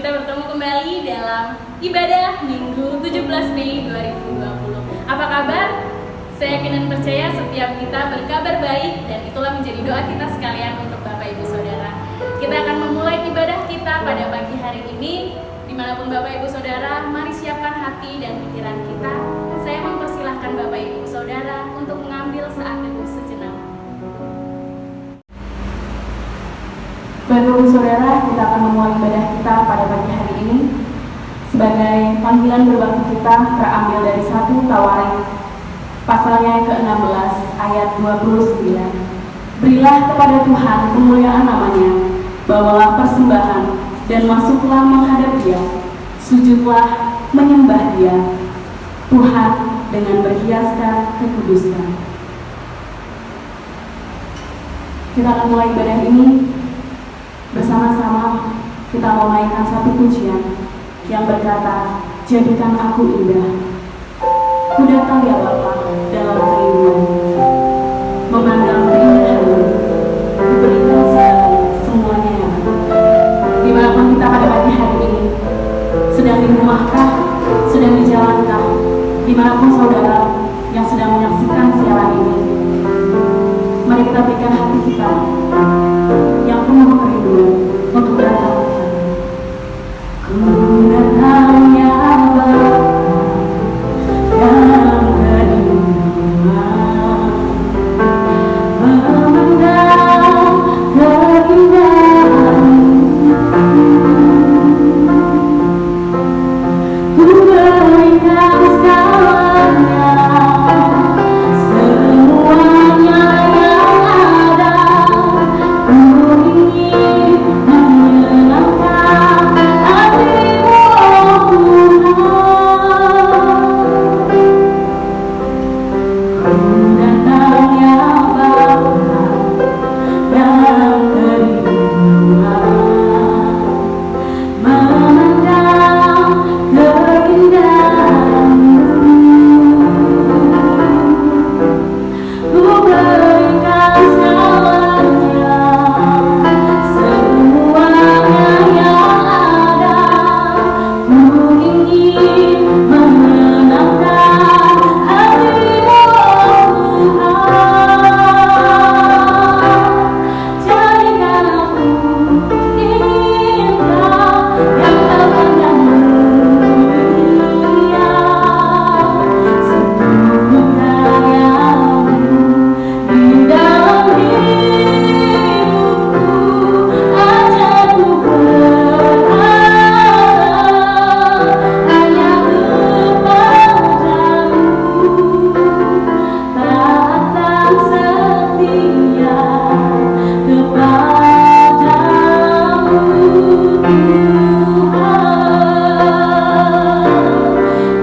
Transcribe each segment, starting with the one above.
kita bertemu kembali dalam ibadah Minggu 17 Mei 2020. Apa kabar? Saya yakin dan percaya setiap kita berkabar baik, dan itulah menjadi doa kita sekalian untuk Bapak Ibu Saudara. Kita akan memulai ibadah kita pada pagi hari ini. Dimanapun Bapak Ibu Saudara, mari siapkan hati dan pikiran kita. Saya mempersilahkan Bapak Ibu Saudara untuk mengambil saat teduh sejenak. Bapak Ibu Saudara, kita akan memulai ibadah kita pada pagi hari ini. Sebagai panggilan berbakti kita terambil dari 1 Tawarik pasalnya ke-16 ayat 29. Berilah kepada Tuhan kemuliaan namanya, bawalah persembahan dan masuklah menghadap Dia, sujudlah menyembah Dia, Tuhan dengan berhiaskan kekudusan. Kita akan mulai ibadah ini bersama-sama. Kita mau mainkan satu pujian yang berkata, jadikan aku indah. Ku datang ya Bapa dalam kerinduan, memandang keindahan-Mu, ku berikan semuanya yang ada. Dimanapun kita pada pagi hari ini, sedang di rumahkah, sedang di jalankah, dimanapun saudara yang sedang menyaksikan siaran ini, mari kita berikan hati kita yang penuh kerinduan untuk datang kepada Ku datang ya Bapa dalam kerinduan, memandang keindahan-Mu, ku berikan segalanya, semuanya yang ada. Ku ingin menyenangkan hati-Mu, oh Tuhan. Ku datang ya Bapa dalam kerinduan, memandang keindahan-Mu, ku berikan segalanya, semuanya yang ada. Ku ingin menyenangkan hati-Mu, oh Tuhan. Jadikan aku indah yang terpandang mulia, seluruh karya-Mu di dalam hidupku. Ajak ku berharap hanya kepada-Mu, taat dan setia kepada-Mu, Tuhan.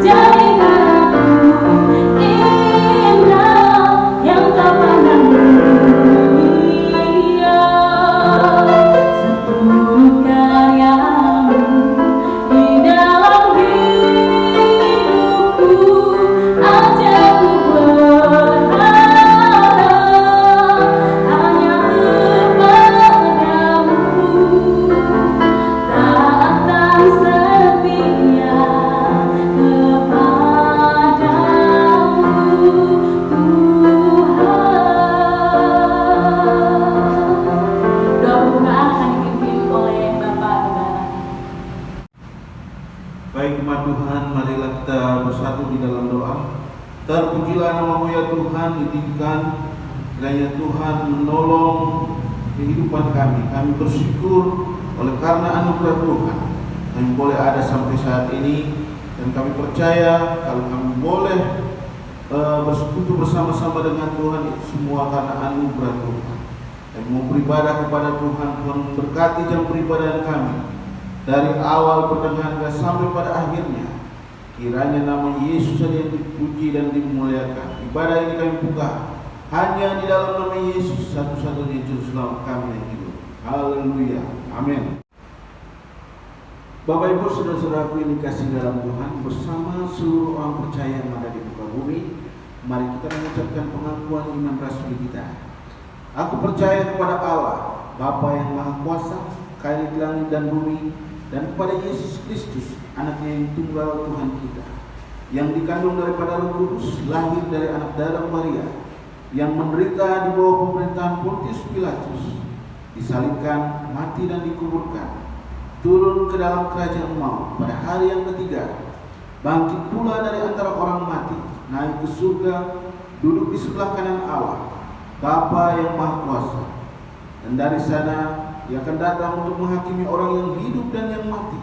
Jadikan aku indah yang terpandang mulia, seluruh karya-Mu di dalam hidupku. Ajak ku berharap hanya kepada-Mu, taat dan setia kepada-Mu, Tuhan. Doa pembukaan akan dipimpin oleh Bapak Gembala. Baik umat Tuhan, marilah kita bersatu di dalam doa. Terpujilah nama-Mu ya Tuhan, ditinggikan kiranya Tuhan menolong kehidupan kami. Kami bersyukur oleh karena anugerah Tuhan kami boleh ada sampai saat ini, dan kami percaya kalau kami boleh bersekutu bersama-sama dengan Tuhan, itu semua karena anugerah Tuhan. Kami mau beribadah kepada Tuhan. Tuhan memberkati jam peribadahan kami dari awal pertengahan sampai pada akhirnya. Kiranya nama Yesus saja yang dipuji dan dimuliakan. Ibadah ini kami buka hanya di dalam nama Yesus, satu-satunya juru selamat kami yang hidup. Haleluya, amin. Bapak Ibu saudara-saudaraku yang dikasihi dalam Tuhan, bersama seluruh orang percaya yang ada di muka bumi, mari kita mengucapkan pengakuan iman rasuli kita. Aku percaya kepada Allah, Bapa yang Maha Kuasa, Kaya di langit dan bumi, dan kepada Yesus Kristus, anaknya yang tunggal Tuhan kita, yang dikandung daripada Roh Kudus, lahir dari anak darah Maria, yang menderita di bawah pemerintahan Pontius Pilatus, disalibkan, mati dan dikuburkan, turun ke dalam kerajaan maut pada hari yang ketiga, bangkit pula dari antara orang mati, naik ke surga, duduk di sebelah kanan Allah, Bapa yang Maha Kuasa, dan dari sana Ia akan datang untuk menghakimi orang yang hidup dan yang mati.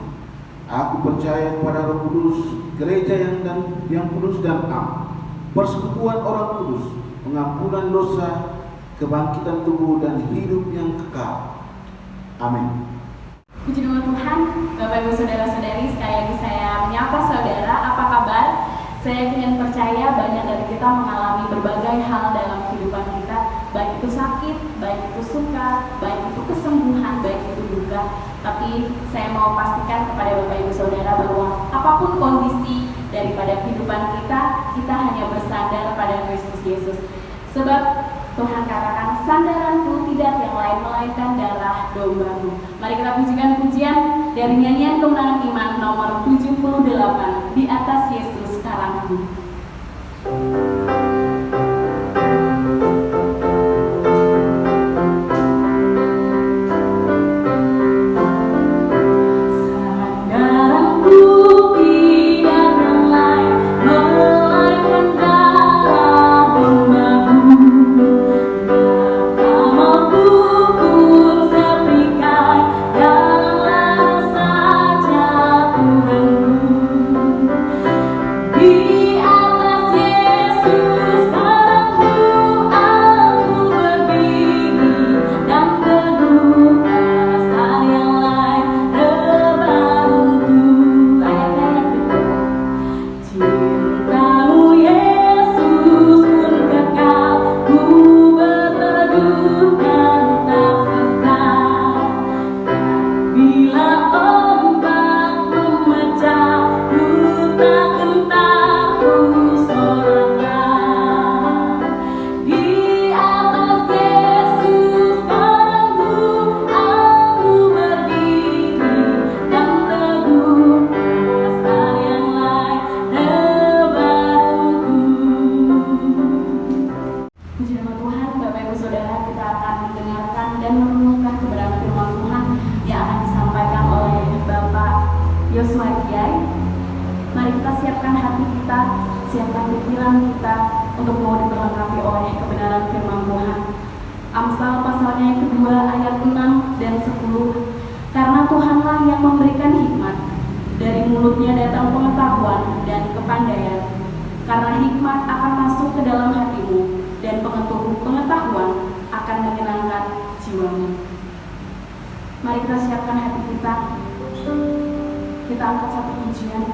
Aku percaya kepada Roh Kudus, gereja yang kudus dan am, persekutuan orang kudus, pengampunan dosa, kebangkitan tubuh dan hidup yang kekal. Amin. Puji nama Tuhan. Bapak Ibu Saudara-saudari, sekali lagi saya menyapa saudara. Apa kabar? Saya yakin dan percaya banyak dari kita mengalami berbagai hal dalam kehidupan kita, baik itu sakit, baik itu suka, baik itu kesembuhan, baik itu duka. Tapi saya mau pastikan kepada Bapak Ibu Saudara bahwa apapun kondisi daripada kehidupan kita, kita hanya bersandar pada Kristus Yesus. Sebab Tuhan katakan, sandaranku tidak yang lain melainkan darah dombaku. Mari kita pujikan pujian dari nyanyian Kemenangan Iman nomor 78, Di Atas Yesus Karangku. Mari kita siapkan hati kita. Kita angkat satu pujian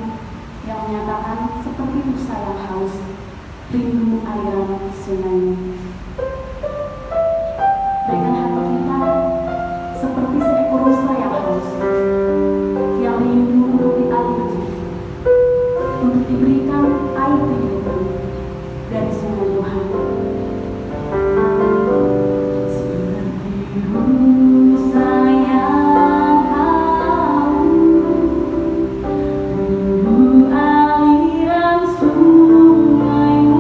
yang menyatakan seperti rusa yang haus, rindu aliran sungainya. Berikan hati kita seperti seekor rusa yang haus, yang rindu untuk dialiri, untuk diberikan air kehidupan dari sungai Tuhan. Aliran sungaimu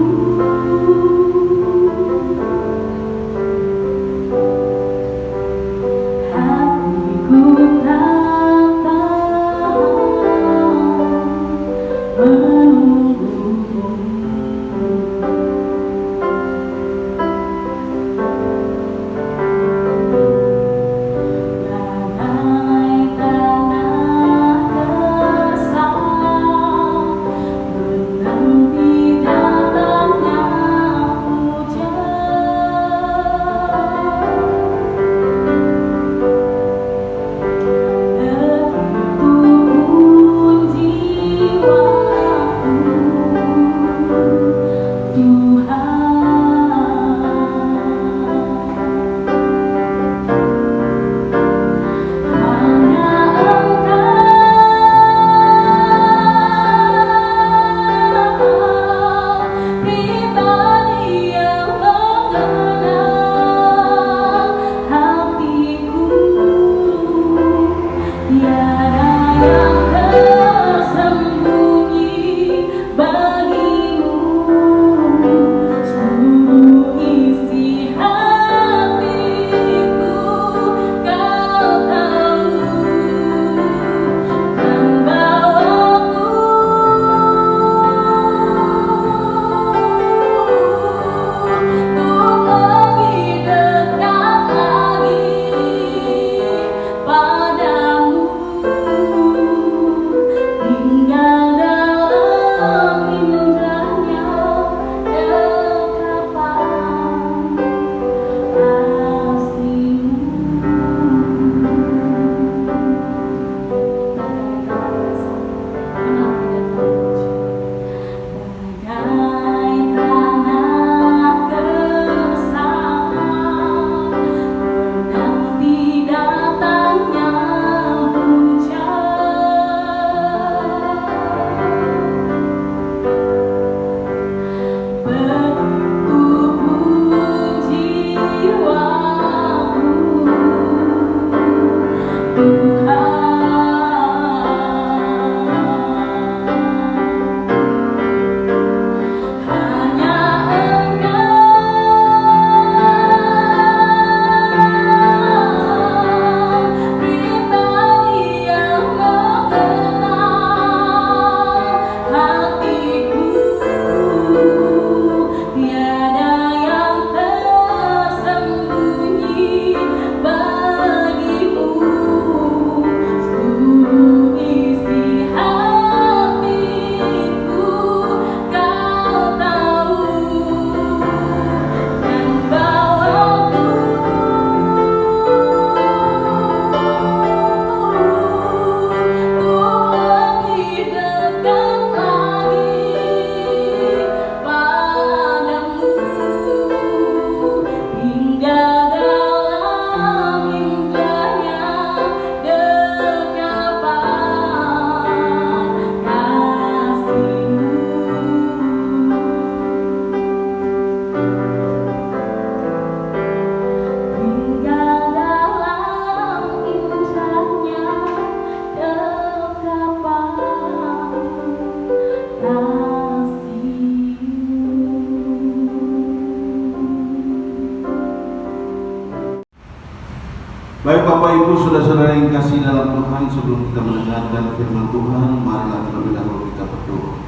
Baik Bapak Ibu, saudara-saudara yang kasih dalam Tuhan, sebelum kita mendengarkan firman Tuhan, marilah terlebih dahulu kita berdoa.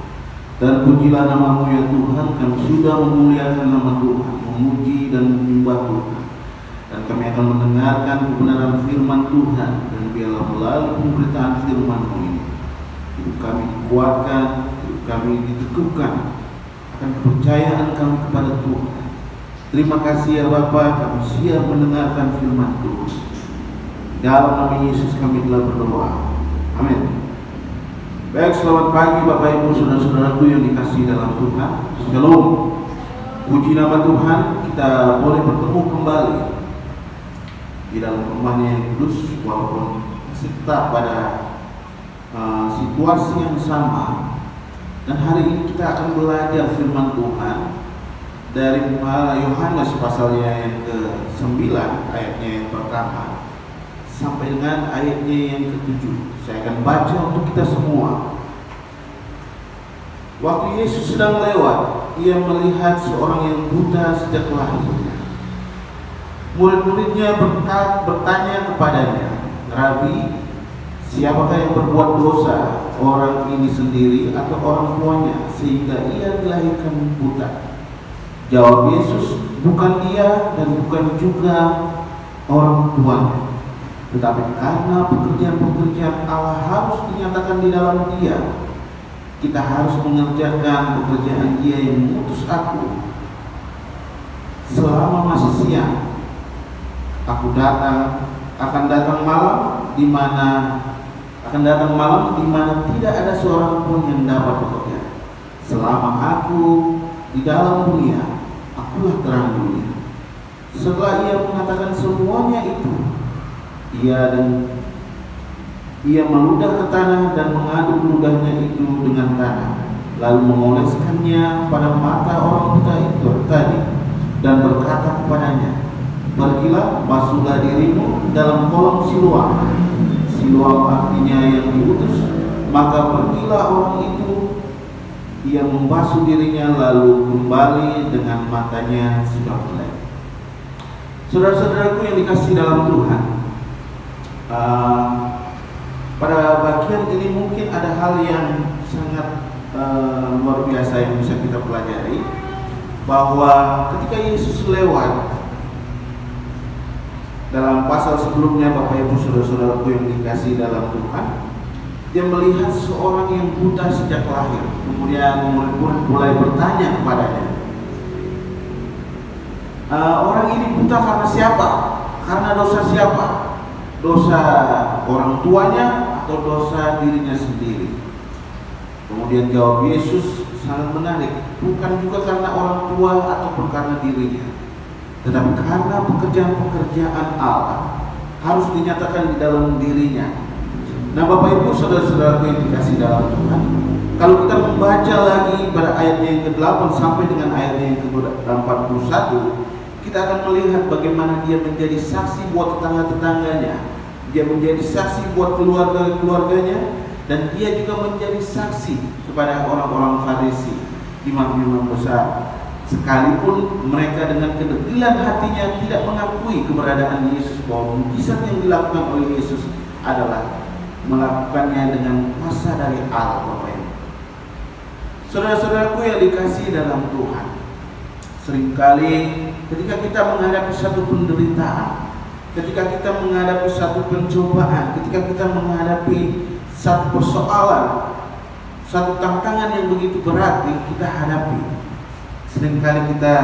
Dan pujilah nama-Mu ya Tuhan, kami sudah memuliakan nama Tuhan, memuji dan menyembah Tuhan. Dan kami akan mendengarkan kebenaran firman Tuhan, dan biarlah melalui pemberitaan firman-Mu ini, hidup kami dikuatkan, hidup kami diteguhkan akan kepercayaan kami kepada Tuhan. Terima kasih ya Bapa, kami siap mendengarkan firman Tuhan. Dalam nama Yesus kami telah berdoa. Amin. Baik, selamat pagi Bapak Ibu, saudara-saudaraku yang dikasihi dalam Tuhan. Shalom. Puji nama Tuhan, kita boleh bertemu kembali di dalam rumahnya yang kudus, walaupun masih tetap pada situasi yang sama. Dan hari ini kita akan belajar firman Tuhan dari Yohanes pasalnya yang ke-9 ayatnya yang pertama sampai dengan ayatnya yang ke-7. Saya akan baca untuk kita semua. Waktu Yesus sedang lewat, ia melihat seorang yang buta sejak lahirnya. Murid-muridnya bertanya kepadanya, "Rabi, siapakah yang berbuat dosa, orang ini sendiri atau orang tuanya, sehingga ia dilahirkan buta?" Jawab Yesus, "Bukan dia dan bukan juga orang tuanya, tetapi karena pekerjaan-pekerjaan Allah harus dinyatakan di dalam dia, kita harus mengerjakan pekerjaan Dia yang mengutus aku. Selama masih siang, akan datang malam di mana tidak ada seorang pun yang dapat bekerja. Selama aku di dalam dunia, akulah terang dunia." Setelah ia mengatakan semuanya itu, ia meludah ke tanah dan mengaduk ludahnya itu dengan tanah, lalu mengoleskannya pada mata orang buta itu tadi, dan berkata kepadanya, "Pergilah, basuhlah dirimu dalam kolam Siloam." Siloam artinya yang diutus. Maka pergilah orang itu, ia membasuh dirinya, lalu kembali dengan matanya sudah melek. Saudara-saudaraku yang dikasihi dalam Tuhan, pada bagian ini mungkin ada hal yang sangat luar biasa yang bisa kita pelajari, bahwa ketika Yesus lewat dalam pasal sebelumnya, Bapak Ibu saudara-saudaraku yang dikasihi dalam Tuhan, dia melihat seorang yang buta sejak lahir. Kemudian murid-murid mulai bertanya kepadanya, "Orang ini buta karena siapa? Karena dosa siapa? Dosa orang tuanya atau dosa dirinya sendiri?" Kemudian jawab Yesus sangat menarik, "Bukan juga karena orang tua ataupun karena dirinya, tetapi karena pekerjaan-pekerjaan Allah harus dinyatakan di dalam dirinya." Nah Bapak Ibu saudara-saudaraku yang dikasihi dalam Tuhan, kalau kita membaca lagi pada ayatnya yang ke-8 sampai dengan ayatnya yang ke-41, kita akan melihat bagaimana dia menjadi saksi buat tetangga-tetangganya, dia menjadi saksi buat keluarga-keluarganya, dan dia juga menjadi saksi kepada orang-orang Farisi, imam-imam besar. Sekalipun mereka dengan kedegilan hatinya tidak mengakui keberadaan Yesus, bahwa mukjizat yang dilakukan oleh Yesus adalah melakukannya dengan kuasa dari Allah. Bapak Ibu, saudara-saudaraku yang dikasihi dalam Tuhan, seringkali ketika kita menghadapi satu penderitaan, ketika kita menghadapi satu pencobaan, ketika kita menghadapi satu persoalan, satu tantangan yang begitu berat yang kita hadapi, seringkali kita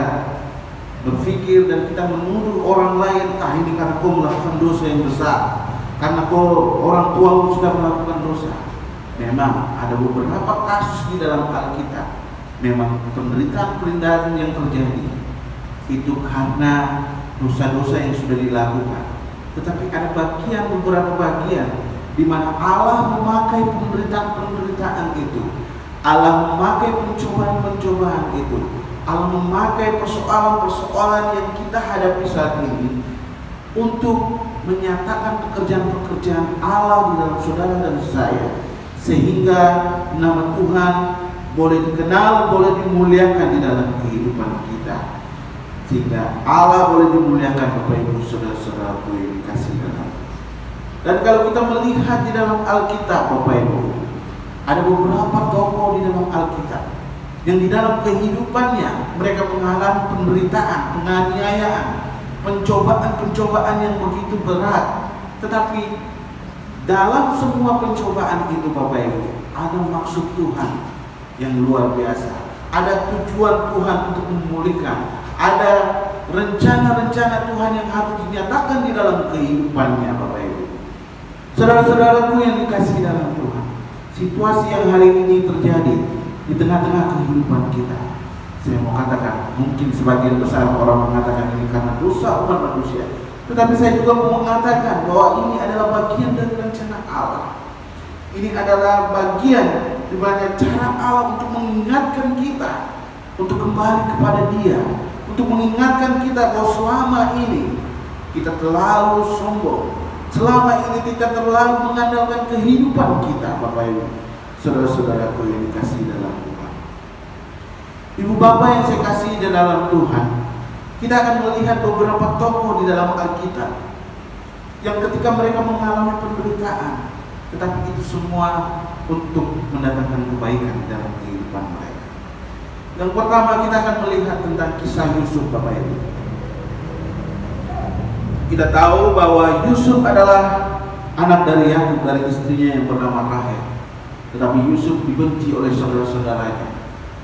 berpikir dan kita menuduh orang lain, "Ini karena kau melakukan dosa yang besar, karena kau orang tuamu sudah melakukan dosa." Memang ada beberapa kasus di dalam Alkitab, memang penderitaan yang terjadi itu karena dosa-dosa yang sudah dilakukan. Tetapi ada beberapa bagian di mana Allah memakai penderitaan itu, Allah memakai pencobaan-pencobaan itu, Allah memakai persoalan-persoalan yang kita hadapi saat ini untuk menyatakan pekerjaan-pekerjaan Allah di dalam saudara dan saya, sehingga nama Tuhan boleh dikenal, boleh dimuliakan di dalam kehidupan kita. sehingga Allah boleh dimuliakan Bapak Ibu Saudara-saudaraku yang dikasihi dalam. Dan kalau kita melihat di dalam Alkitab Bapak Ibu, ada beberapa tokoh di dalam Alkitab yang di dalam kehidupannya mereka mengalami penderitaan, penganiayaan, pencobaan-pencobaan yang begitu berat. Tetapi dalam semua pencobaan itu Bapak Ibu, ada maksud Tuhan yang luar biasa. Ada tujuan Tuhan untuk memulihkan. Ada rencana-rencana Tuhan yang harus dinyatakan di dalam kehidupannya Bapak Ibu. Saudara-saudaraku yang dikasihi dalam Tuhan, situasi yang hari ini terjadi di tengah-tengah kehidupan kita, saya mau katakan, mungkin sebagian besar orang mengatakan ini karena dosa umat manusia. Tetapi saya juga mau mengatakan bahwa ini adalah bagian dari rencana Allah. Ini adalah bagian di mana cara Allah untuk mengingatkan kita untuk kembali kepada Dia, untuk mengingatkan kita bahwa selama ini kita terlalu sombong, selama ini kita terlalu mengandalkan kehidupan kita, Bapak Ibu, saudara-saudaraku yang dikasihi dalam Tuhan. Ibu Bapak yang saya kasihi di dalam Tuhan, kita akan melihat beberapa tokoh di dalam Alkitab yang ketika mereka mengalami penderitaan, tetapi itu semua untuk mendatangkan kebaikan dalam kehidupan mereka. Yang pertama kita akan melihat tentang kisah Yusuf Bapak Ibu. Kita tahu bahwa Yusuf adalah anak dari Yakub, dari istrinya yang bernama Rahel. Tetapi Yusuf dibenci oleh saudara-saudaranya.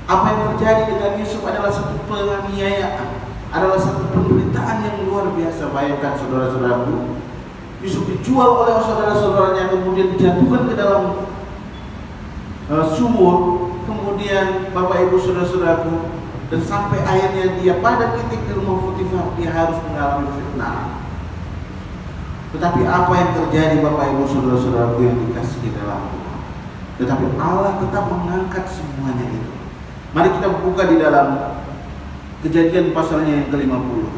Apa yang terjadi dengan Yusuf adalah satu penganiayaan, adalah satu penderitaan yang luar biasa. Bayangkan saudara-saudaraku, Yusuf dijual oleh saudara-saudaranya, kemudian dijatuhkan ke dalam sumur, kemudian Bapak Ibu saudara-saudaraku, dan sampai akhirnya dia pada titik di rumah Potifar dia harus mengalami fitnah. Tetapi apa yang terjadi Bapak Ibu saudara-saudaraku yang dikasihi dalam Tuhan? Tetapi Allah tetap mengangkat semuanya itu. Mari kita buka di dalam Kejadian pasalnya yang ke-50.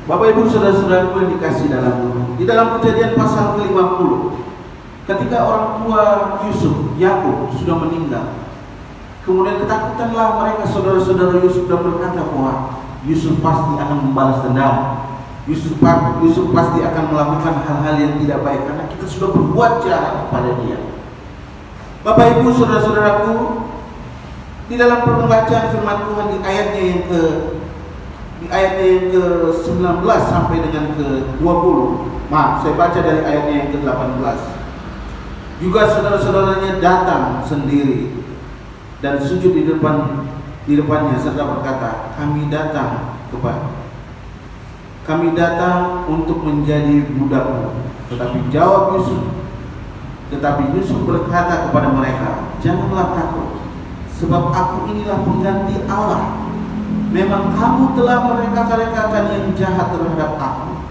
Bapak Ibu saudara-saudaraku yang dikasihi dalam Tuhan, di dalam Kejadian pasal ke-50, ketika orang tua Yusuf, Yakub, sudah meninggal, kemudian ketakutanlah mereka saudara-saudara Yusuf dan berkata bahwa Yusuf pasti akan membalas dendam. Yusuf pasti akan melakukan hal-hal yang tidak baik karena kita sudah berbuat jahat kepada dia. Bapak Ibu saudara-saudaraku, di dalam pembacaan firman Tuhan di ayatnya yang ke-19 sampai dengan ke-20. Maaf, saya baca dari ayatnya yang ke-18. Juga saudara-saudaranya datang sendiri dan sujud di depannya serta berkata, kami datang untuk menjadi budakmu. Tetapi Yusuf berkata kepada mereka, janganlah takut, sebab aku inilah pengganti Allah. Memang kamu telah mereka-rekakan yang jahat terhadap aku,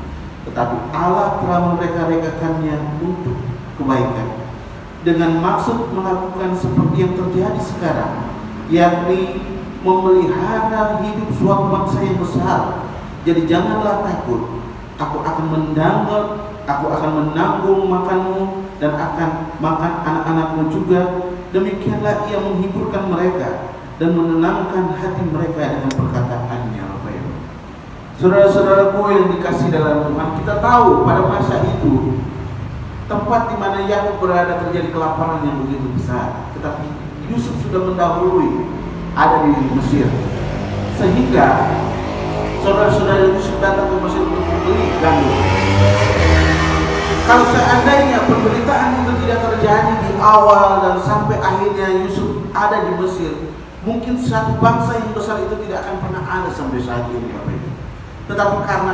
tetapi Allah telah mereka-rekakannya untuk kebaikan, dengan maksud melakukan seperti yang terjadi sekarang, yakni memelihara hidup suatu bangsa yang besar. Jadi janganlah takut, aku akan menanggung makanmu dan akan makan anak-anakmu juga. Demikianlah ia menghiburkan mereka dan menenangkan hati mereka dengan perkataannya. Bapak Ibu, saudara-saudaraku yang dikasihi dalam Tuhan, kita tahu pada masa itu tempat di mana Yakub berada terjadi kelaparan yang begitu besar. Tetapi Yusuf sudah mendahului, ada di Mesir, sehingga saudara-saudara Yusuf datang ke Mesir untuk membeli gandum. Kalau seandainya penderitaan itu tidak terjadi di awal dan sampai akhirnya Yusuf ada di Mesir, mungkin satu bangsa yang besar itu tidak akan pernah ada sampai saat ini, Bapak Ibu. Tetapi karena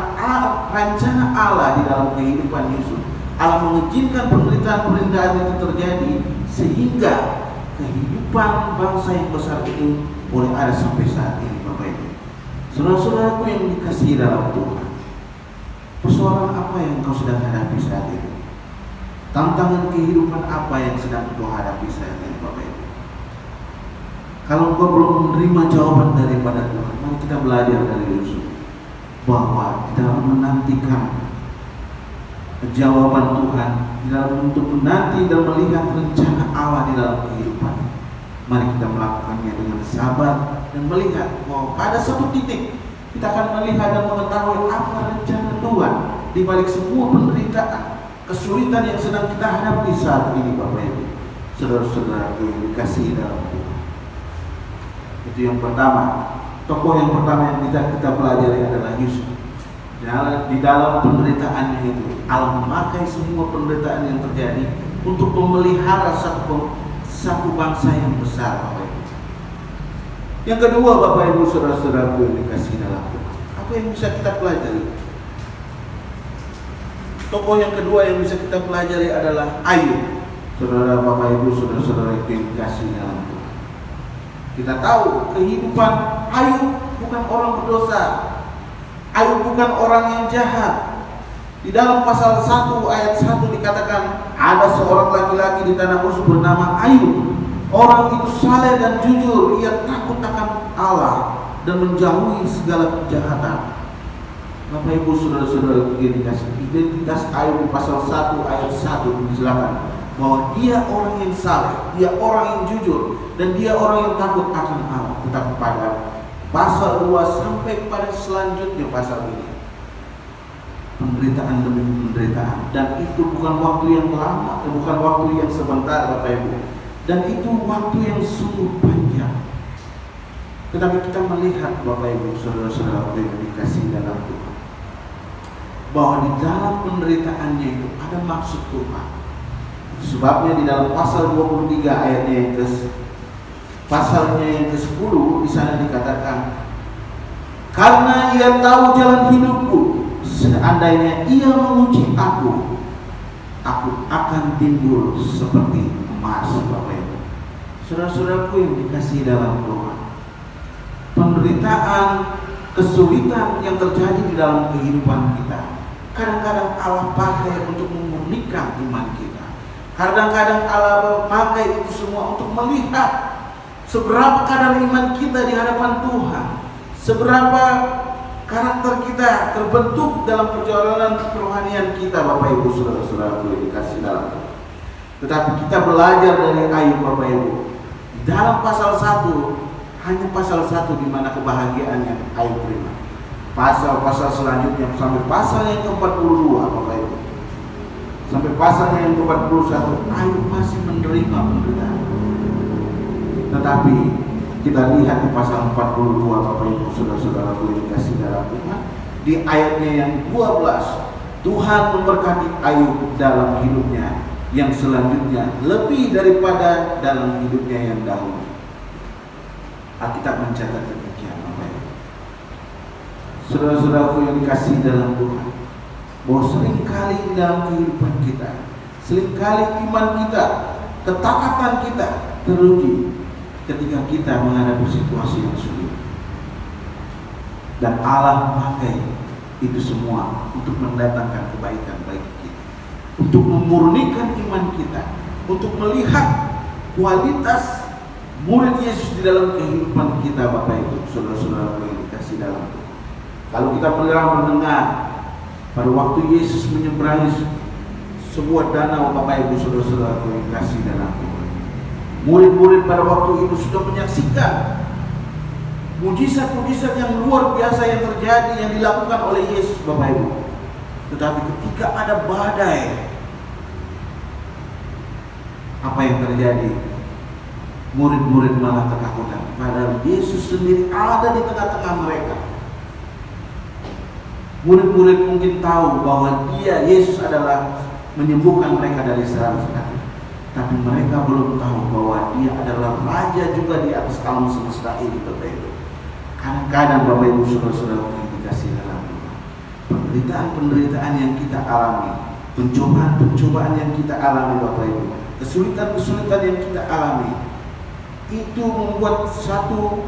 rencana Allah di dalam kehidupan Yusuf, Allah mengizinkan penderitaan itu terjadi sehingga kehidupan bangsa yang besar itu boleh ada sampai saat ini, Bapak Ibu. Saudara-saudaraku yang dikasihi dalam Tuhan, persoalan apa yang kau sedang hadapi saat ini? Tantangan kehidupan apa yang sedang kau hadapi saat ini, Bapak Ibu? Kalau kau belum menerima jawaban daripada Tuhan, mari kita belajar dari Yusuf bahwa kita menantikan jawaban Tuhan di dalam untuk menanti dan melihat rencana Allah di dalam kehidupan. Mari kita melakukannya dengan sabar dan melihat bahwa pada satu titik kita akan melihat dan mengetahui apa rencana Tuhan di balik semua penderitaan, kesulitan yang sedang kita hadapi saat ini, Bapak Ibu, saudara-saudara yang dikasihi dalam Tuhan. Itu yang pertama. Tokoh yang pertama yang kita pelajari adalah Yusuf. Di dalam penderitaannya itu, Allah memakai semua penderitaan yang terjadi untuk memelihara satu bangsa yang besar, Bapak Ibu. Yang kedua, Bapak Ibu, saudara-saudaraku yang dikasihi dalam Tuhan, apa yang bisa kita pelajari? Tokoh yang kedua yang bisa kita pelajari adalah Ayub. Saudara, Bapak Ibu, saudara-saudara yang dikasihi dalam Tuhan, kita tahu kehidupan Ayub bukan orang berdosa. Ayub bukan orang yang jahat. Di dalam pasal 1 ayat 1 dikatakan ada seorang laki-laki di tanah Uz bernama Ayub. Orang itu saleh dan jujur, ia takut akan Allah dan menjauhi segala kejahatan. Bapak Ibu, saudara-saudara yang dikasih, identitas Ayub di pasal 1 ayat 1 dijelaskan bahwa dia orang yang saleh, dia orang yang jujur, dan dia orang yang takut akan Allah. Tetapi pada pasal 2 sampai pada selanjutnya pasal ini, penderitaan demi penderitaan, dan itu bukan waktu yang lama, bukan waktu yang sebentar, Bapak Ibu, dan itu waktu yang sungguh panjang. Tetapi kita melihat, Bapak Ibu, saudara-saudara yang dikasihi dalam Tuhan, bahwa di dalam penderitaannya itu ada maksud Tuhan. Sebabnya di dalam pasal 23 ayatnya yang pasalnya yang ke-10 di sana dikatakan, karena ia tahu jalan hidupku, seandainya ia menguji aku akan timbul seperti emas. Bapak Ibu, saudara-saudaraku yang dikasihi dalam Tuhan, penderitaan, kesulitan yang terjadi di dalam kehidupan kita, kadang-kadang Allah pakai untuk memurnikan iman kita. Kadang-kadang Allah pakai itu semua untuk melihat seberapa kadar iman kita di hadapan Tuhan, seberapa karakter kita terbentuk dalam perjalanan kerohanian kita, Bapak Ibu, saudara-saudara yang dikasihi dalam Tuhan. Tetapi kita belajar dari Ayub, Bapak Ibu, di dalam pasal 1, hanya pasal 1 di mana kebahagiaan yang Ayub terima. Pasal-pasal selanjutnya sampai pasal yang ke-42, Bapak Ibu, sampai pasal yang ke-41, Ayub masih menerima penderitaan. Tetapi kita lihat di pasal 42, Bapak Ibu, saudara-saudara yang dikasihi dalam Tuhan, di ayatnya yang 12, Tuhan memberkati Ayub dalam hidupnya yang selanjutnya lebih daripada dalam hidupnya yang dahulu. Alkitab mencatat demikian, Bapak Ibu. Saudara-saudaraku yang dikasihi dalam Tuhan, bahwa seringkali di dalam kehidupan kita, seringkali iman kita, ketaatan kita teruji ketika kita menghadapi situasi yang sulit. Dan Allah memakai itu semua untuk mendatangkan kebaikan bagi kita, untuk memurnikan iman kita, untuk melihat kualitas murid Yesus di dalam kehidupan kita, Bapak Ibu, saudara-saudara yang dikasihi dalam Tuhan. Kalau kita mendengar pada waktu Yesus menyeberangi sebuah danau, Bapak Ibu, saudara-saudara yang dikasihi dalam Tuhan, murid-murid pada waktu itu sudah menyaksikan mujizat-mujizat yang luar biasa yang terjadi, yang dilakukan oleh Yesus, Bapak Ibu. Tetapi ketika ada badai, apa yang terjadi? Murid-murid malah ketakutan, padahal Yesus sendiri ada di tengah-tengah mereka. Murid-murid mungkin tahu bahwa Yesus adalah menyembuhkan mereka dari serangan sakit, tapi mereka belum tahu bahwa Dia adalah Raja juga di atas alam semesta ini, Bapak Ibu. Kadang-kadang, Bapak Ibu, saudara-saudara yang dikasihi dalam Tuhan, penderitaan-penderitaan yang kita alami, pencobaan-pencobaan yang kita alami, Bapak Ibu, kesulitan-kesulitan yang kita alami, itu membuat satu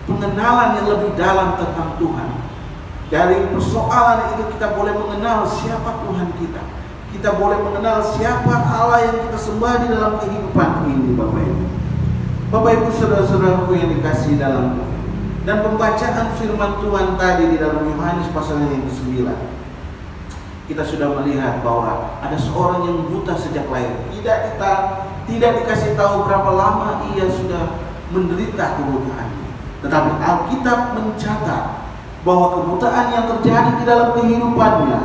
pengenalan yang lebih dalam tentang Tuhan. Dari persoalan itu kita boleh mengenal siapa Tuhan kita. Kita boleh mengenal siapa Allah yang kita sembah di dalam kehidupan ini, Bapak Ibu. Bapak Ibu, saudara-saudaraku yang dikasihi dalam Tuhan. Dan pembacaan firman Tuhan tadi di dalam Yohanes pasal yang ke-9. kita sudah melihat bahwa ada seorang yang buta sejak lahir. Tidak dikasih tahu berapa lama ia sudah menderita kebutaannya. Tetapi Alkitab mencatat bahwa kebutaan yang terjadi di dalam kehidupannya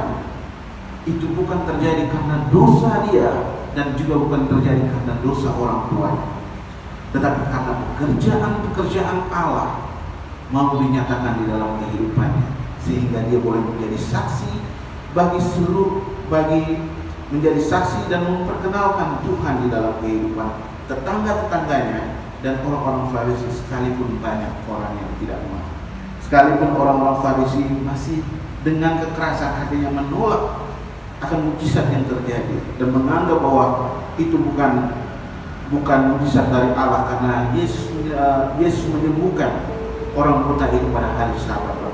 itu bukan terjadi karena dosa dia dan juga bukan terjadi karena dosa orang tuanya, tetapi karena pekerjaan Allah mau dinyatakan di dalam kehidupannya, sehingga dia boleh menjadi saksi menjadi saksi dan memperkenalkan Tuhan di dalam kehidupan tetangga-tetangganya dan orang-orang Farisi, sekalipun banyak orang yang tidak mau. Sekalipun orang-orang Farisi masih dengan kekerasan hatinya menolak akan mujizat yang terjadi dan menganggap bahwa itu bukan mujizat dari Allah, karena Yesus menyembuhkan orang buta itu pada hari Sabat.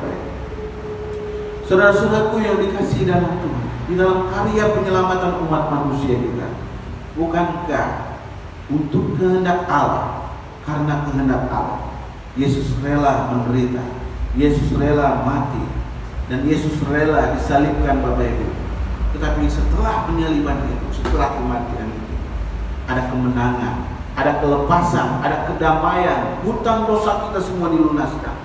Saudara-saudaraku yang dikasihi dalam Tuhan, di dalam karya penyelamatan umat manusia juga, bukankah untuk kehendak Allah, karena kehendak Allah Yesus rela menderita, Yesus rela mati, dan Yesus rela disalibkan Bapak Ibu. Tetapi setelah penyaliban itu, setelah kematian itu, ada kemenangan, ada kelepasan, ada kedamaian, hutang dosa kita semua dilunaskan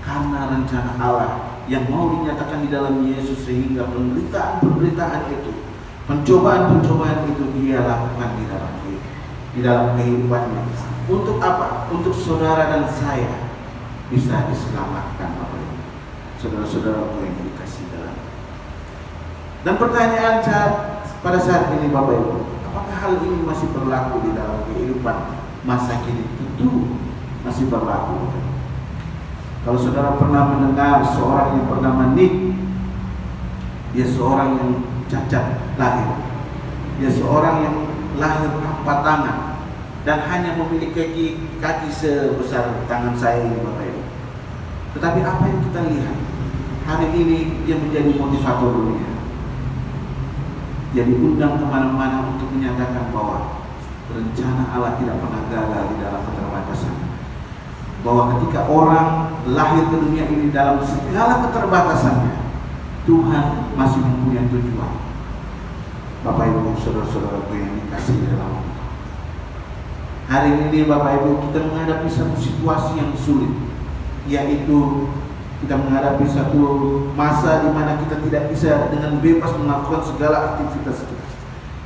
karena rencana Allah yang mau dinyatakan di dalam Yesus, sehingga penderitaan itu, pencobaan itu dia lakukan di dalam kehidupannya. Untuk apa? Untuk saudara dan saya bisa diselamatkan, Bapak Ibu. Saudara-saudaraku yang dikasihi dalam. Dan pertanyaan pada saat ini, Bapak Ibu, apakah hal ini masih berlaku di dalam kehidupan masa kini? Tentu masih berlaku. Kalau saudara pernah mendengar seorang yang bernama Nick, dia seorang yang cacat lahir, dia seorang yang lahir tanpa tangan dan hanya memiliki kaki sebesar tangan saya ini, Bapak Ibu. Tetapi apa yang kita lihat hari ini, dia menjadi motivator dunia. Dia diundang kemana-mana untuk menyatakan bahwa rencana Allah tidak pernah gagal di dalam keterbatasan. Bahwa ketika orang lahir ke dunia ini dalam segala keterbatasannya, Tuhan masih mempunyai tujuan. Bapak Ibu, saudara-saudaraku yang dikasihi dalam Allah, hari ini Bapak Ibu, kita menghadapi satu situasi yang sulit, yaitu kita menghadapi satu masa di mana kita tidak bisa dengan bebas melakukan segala aktivitas kita.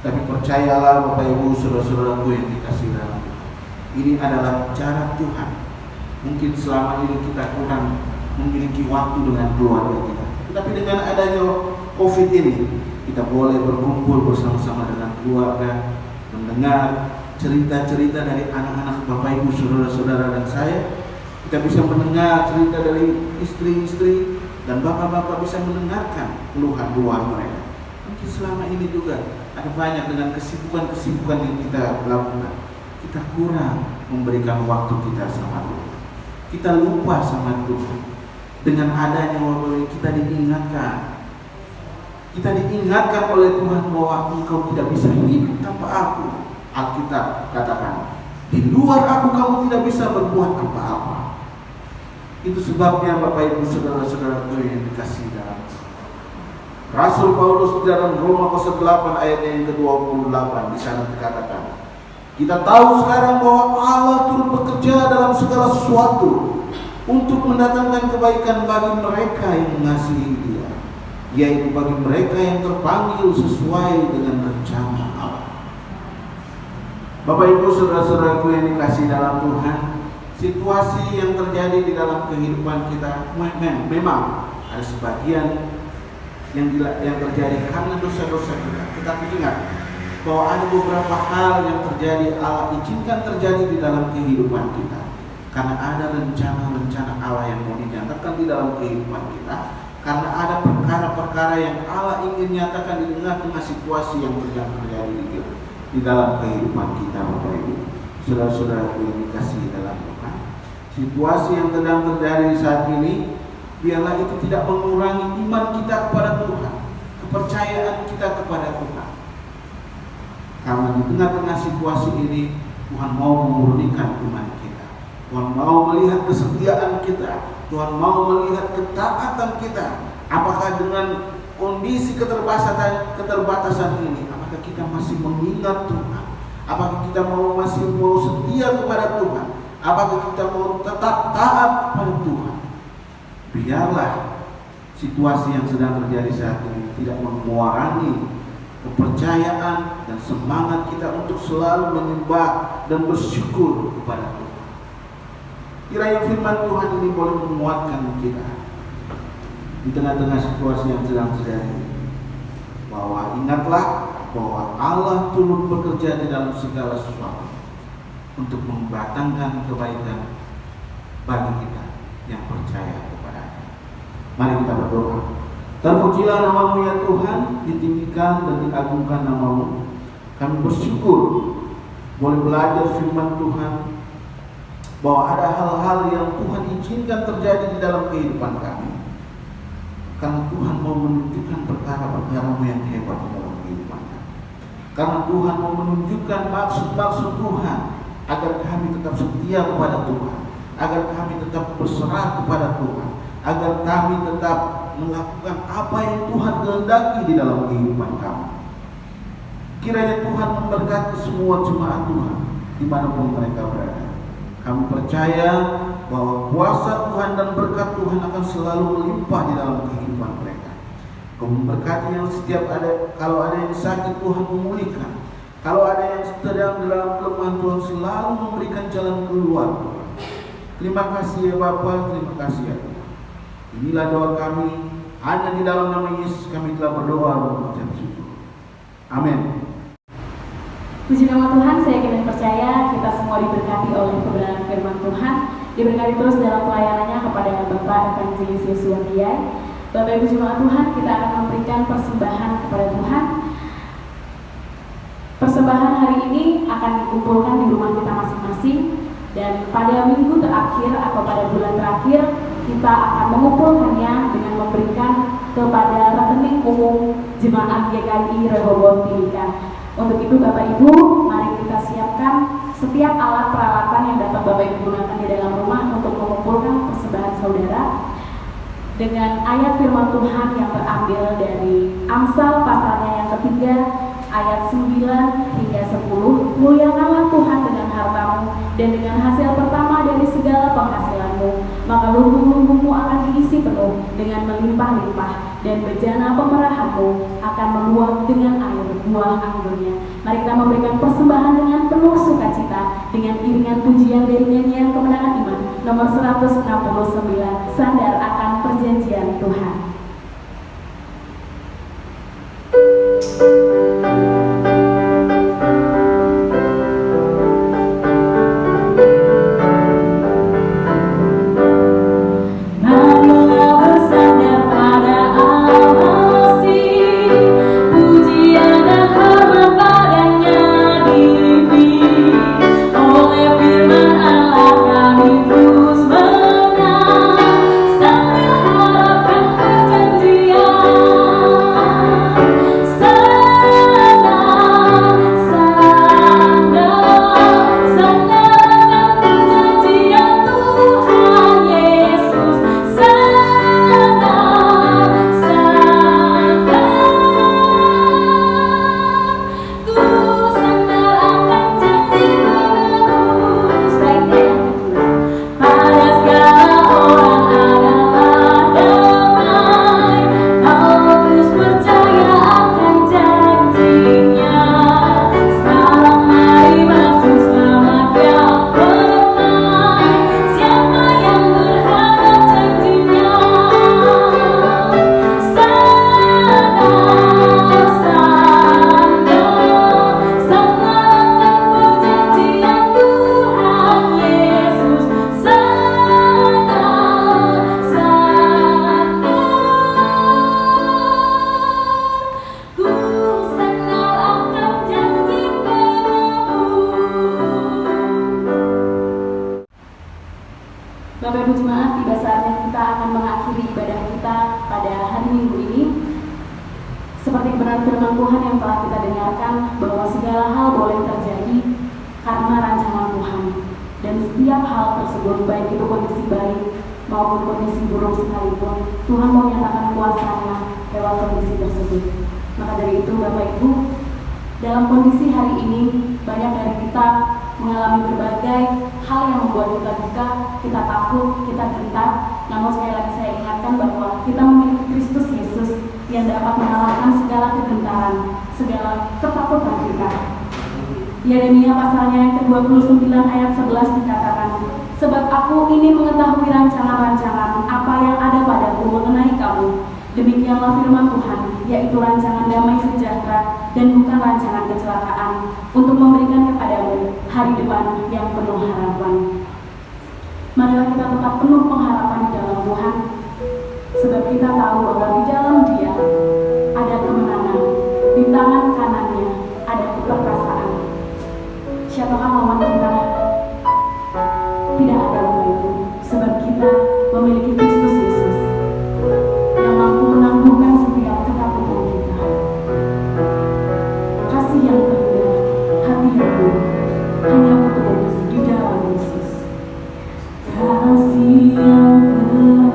Tapi percayalah Bapak Ibu, saudara-saudaraku yang dikasihi dalam Allah, ini adalah cara Tuhan. Mungkin selama ini kita kurang memiliki waktu dengan keluarga kita, tetapi dengan adanya COVID ini, kita boleh berkumpul bersama-sama dengan keluarga, mendengar cerita-cerita dari anak-anak Bapak Ibu, saudara-saudara dan saya. Kita bisa mendengar cerita dari istri-istri, dan bapak-bapak bisa mendengarkan keluhan-keluhan mereka. Mungkin selama ini juga ada banyak dengan kesibukan-kesibukan yang kita lakukan, kita kurang memberikan waktu kita sama Tuhan. Kita lupa sama Tuhan. Dengan adanya waktu kita diingatkan oleh Tuhan bahwa engkau tidak bisa hidup tanpa aku. Alkitab katakan, di luar aku kamu tidak bisa berbuat apa-apa. Itu sebabnya Bapak Ibu, saudara-saudaraku yang dikasihi dalam Rasul Paulus di dalam Roma pasal 8 ayat yang ke-28, di sana dikatakan, kita tahu sekarang bahwa Allah turut bekerja dalam segala sesuatu untuk mendatangkan kebaikan bagi mereka yang mengasihi Dia, yaitu bagi mereka yang terpanggil sesuai dengan rencana Allah. Bapak Ibu, saudara-saudaraku yang dikasihi dalam Tuhan, situasi yang terjadi di dalam kehidupan kita memang ada sebagian yang terjadi karena dosa-dosa kita. Tetapi ingat bahwa ada beberapa hal yang terjadi, Allah izinkan terjadi di dalam kehidupan kita, karena ada rencana-rencana Allah yang mau dinyatakan di dalam kehidupan kita, karena ada perkara-perkara yang Allah ingin nyatakan di tengah-tengah situasi yang terjadi di dalam kehidupan kita. Bapak Ibu, saudara-saudara yang dikasihi dalam Tuhan, situasi yang sedang terjadi saat ini, biarlah itu tidak mengurangi iman kita kepada Tuhan, kepercayaan kita kepada Tuhan. Karena di tengah-tengah situasi ini, Tuhan mau memurnikan iman kita. Tuhan mau melihat kesetiaan kita. Tuhan mau melihat ketaatan kita. Apakah dengan kondisi keterbatasan ini, apakah kita masih mengingat Tuhan? Apakah kita masih mau setia kepada Tuhan? Apakah kita mau tetap taat pada Tuhan? Biarlah situasi yang sedang terjadi saat ini tidak mengurangi kepercayaan dan semangat kita untuk selalu menyembah dan bersyukur kepada Tuhan. Kiranya firman Tuhan ini boleh menguatkan kita di tengah-tengah situasi yang sedang terjadi, bahwa ingatlah bahwa Allah turut bekerja di dalam segala sesuatu untuk membatangkan kebaikan bagi kita yang percaya kepada-Nya. Mari kita berdoa. Terpujilah nama-Mu ya Tuhan, ditinggikan dan diagungkan nama-Mu. Kami bersyukur boleh belajar firman Tuhan, bahwa ada hal-hal yang Tuhan izinkan terjadi di dalam kehidupan kami, karena Tuhan mau menunjukkan perkara-perkara-Mu yang hebat di dalam kehidupan kami. Karena Tuhan mau menunjukkan maksud-maksud Tuhan agar kami tetap setia kepada Tuhan, agar kami tetap berserah kepada Tuhan, agar kami tetap melakukan apa yang Tuhan kehendaki di dalam kehidupan kami. Kiranya Tuhan memberkati semua jemaat Tuhan dimanapun mereka berada. Kami percaya bahwa kuasa Tuhan dan berkat Tuhan akan selalu melimpah di dalam kehidupan mereka. Kau memberkati yang setiap ada, kalau ada yang sakit Tuhan memulihkan, kalau ada yang sedang dalam kelemahan Tuhan selalu memberikan jalan keluar. Terima kasih ya Bapa, terima kasih ya Tuhan. Inilah doa kami, hanya di dalam nama Yesus kami telah berdoa dan mengucap syukur. Amin. Puji nama Tuhan, saya yakin dan percaya kita semua diberkati oleh kebenaran firman Tuhan, diberkati terus dalam pelayanannya kepada Bapak Evangelis Yosua Diay. Bapak Ibu jemaat Tuhan, kita akan memberikan persembahan kepada Tuhan. Persembahan hari ini akan dikumpulkan di rumah kita masing-masing, dan pada minggu terakhir atau pada bulan terakhir kita akan mengumpulkannya dengan memberikan kepada rekening umum Jemaat GKI Rehoboth Timika. Untuk itu Bapak Ibu, mari kita siapkan setiap alat peralatan yang dapat Bapak Ibu gunakan di dalam rumah untuk mengumpulkan persembahan saudara dengan ayat firman Tuhan yang terambil dari Amsal pasalnya yang ketiga ayat 9 hingga 10. Muliakanlah Tuhan dengan hartamu dan dengan hasil pertama dari segala penghasilanmu, maka lumbung-lumbungmu akan diisi penuh dengan melimpah-limpah, dan bejana pemerahanmu akan meluap dengan air buah anggurnya. Mari kita memberikan persembahan dengan penuh sukacita dengan iringan pujian dari nyanyian Kemenangan Iman nomor 169, Sandar akan Perjanjian Tuhan. Bapak Ibu Jemaat, tiba saatnya kita akan mengakhiri ibadah kita pada hari Minggu ini. Seperti kebenaran firman Tuhan yang telah kita dengarkan, bahwa segala hal boleh terjadi karena rancangan Tuhan. Dan setiap hal tersebut, baik itu kondisi baik maupun kondisi buruk sekalipun, Tuhan mau menyatakan kuasa-Nya lewat kondisi tersebut. Maka dari itu Bapak Ibu, dalam kondisi hari ini banyak dari kita mengalami berbagai hal yang membuat kita duka, kita takut, kita gentar. Namun sekali lagi saya ingatkan bahwa kita memiliki Kristus Yesus yang dapat mengalahkan segala kegentaran, segala ketakutan kita. Yeremia pasalnya yang ke-29 ayat 11 dikatakan, sebab aku ini mengetahui rancangan-rancangan apa yang ada padaku mengenai kamu. Demikianlah firman Tuhan, yaitu rancangan damai sejahtera dan bukan rancangan kecelakaan, untuk memberikan kepadamu hari depan yang penuh harapan. Marilah kita tetap penuh pengharapan di dalam Tuhan, sebab kita tahu bahwa di dalam Dia ada kemenangan, di tangan kanannya ada keperkasaan. Siapakah lawan kita? Tidak ada Bapak Ibu, sebab kita memiliki Kristus Yesus yang mampu menangguhkan setiap ketakutan kita. Kasih yang terindah, hati yang buruk, hanya untuk di dalam Yesus. Kasih yang terindah,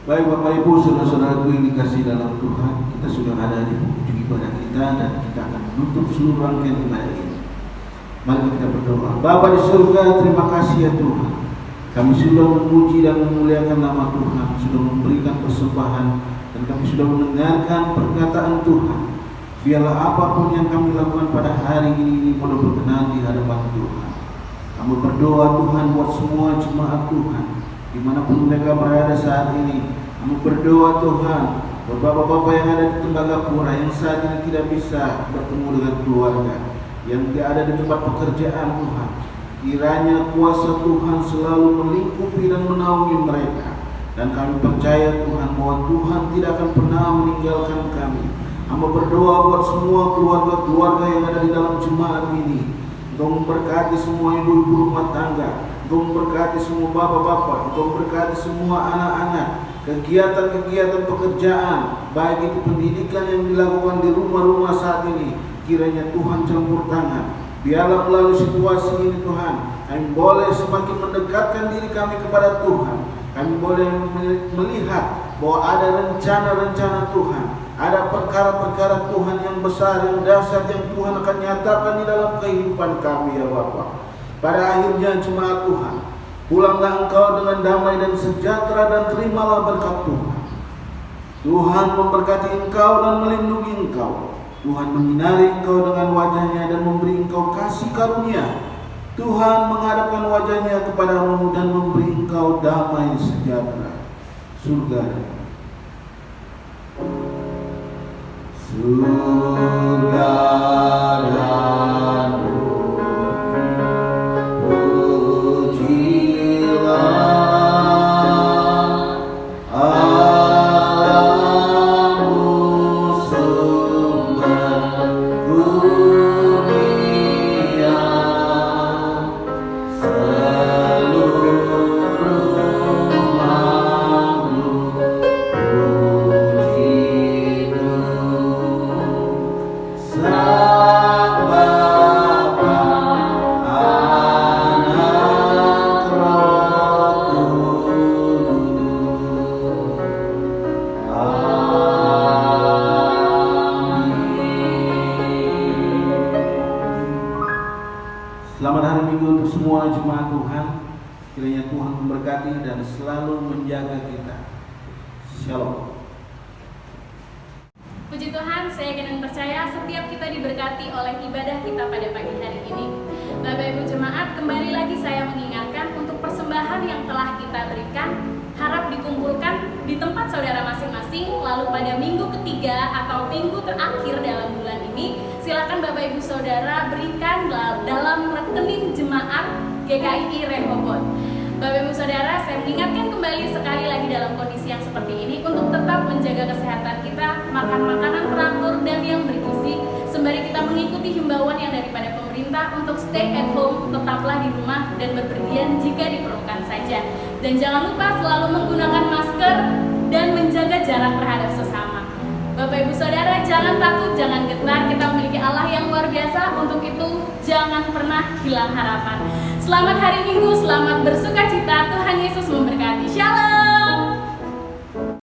Baik Bapak Ibu, saudara-saudaraku yang dikasihi dalam Tuhan, kita sudah ada di ujung ibadah kita dan kita akan menutup seluruh rangkaian ibadah ini. Mari kita berdoa. Bapa di surga, terima kasih ya Tuhan. Kami sudah memuji dan memuliakan nama Tuhan, sudah memberikan persembahan, dan kami sudah mendengarkan perkataan Tuhan. Biarlah apapun yang kami lakukan pada hari ini boleh berkenan di hadapan Tuhan. Kami berdoa Tuhan buat semua jemaat Tuhan, dimanapun mereka berada saat ini. Kami berdoa Tuhan buat bapak-bapak yang ada di Tembagapura yang saat ini tidak bisa bertemu dengan keluarga, yang ada di tempat pekerjaan Tuhan. Kiranya kuasa Tuhan selalu melingkupi dan menaungi mereka. Dan kami percaya Tuhan bahwa Tuhan tidak akan pernah meninggalkan kami. Hamba berdoa buat semua keluarga-keluarga yang ada di dalam jemaat ini. Engkau memberkati semua ibu-ibu rumah tangga. Engkau memberkati semua bapak-bapak. Engkau memberkati semua anak-anak. Kegiatan-kegiatan pekerjaan, baik itu pendidikan yang dilakukan di rumah-rumah saat ini, kiranya Tuhan campur tangan. Biarlah melalui situasi ini Tuhan, kami boleh semakin mendekatkan diri kami kepada Tuhan. Kami boleh melihat bahwa ada rencana-rencana Tuhan, ada perkara-perkara Tuhan yang besar, yang dahsyat, yang Tuhan akan nyatakan di dalam kehidupan kami ya Bapa. Pada akhirnya jemaat Tuhan, pulanglah engkau dengan damai dan sejahtera dan terimalah berkat Tuhan. Tuhan memberkati engkau dan melindungi engkau. Tuhan menyinari engkau dengan wajahnya dan memberi engkau kasih karunia. Tuhan menghadapkan wajahnya kepadamu dan memberi engkau damai sejahtera. Surga dan selamat hari Minggu untuk semua jemaat Tuhan. Kiranya Tuhan memberkati dan selalu menjaga kita. Shalom. Puji Tuhan, saya yakin dan percaya setiap kita diberkati oleh ibadah kita pada pagi hari ini. Bapak Ibu jemaat, kembali lagi saya mengingatkan untuk persembahan yang telah kita berikan, harap dikumpulkan di tempat saudara masing-masing. Lalu pada minggu ketiga atau minggu terakhir dalam bulan ini, silakan Bapak Ibu Saudara berikan dalam rekening jemaat GKI Rehoboth. Bapak Ibu Saudara, saya mengingatkan kembali sekali lagi dalam kondisi yang seperti ini untuk tetap menjaga kesehatan kita, makan makanan teratur dan yang bergizi, sembari kita mengikuti himbauan yang daripada pemerintah untuk stay at home, tetaplah di rumah dan berpergian jika diperlukan saja. Dan jangan lupa selalu menggunakan masker dan menjaga jarak terhadap sesama. Bapak Ibu Saudara, jangan takut, jangan getar, kita memiliki Allah yang luar biasa. Untuk itu jangan pernah hilang harapan. Selamat hari Minggu, selamat bersuka cita, Tuhan Yesus memberkati.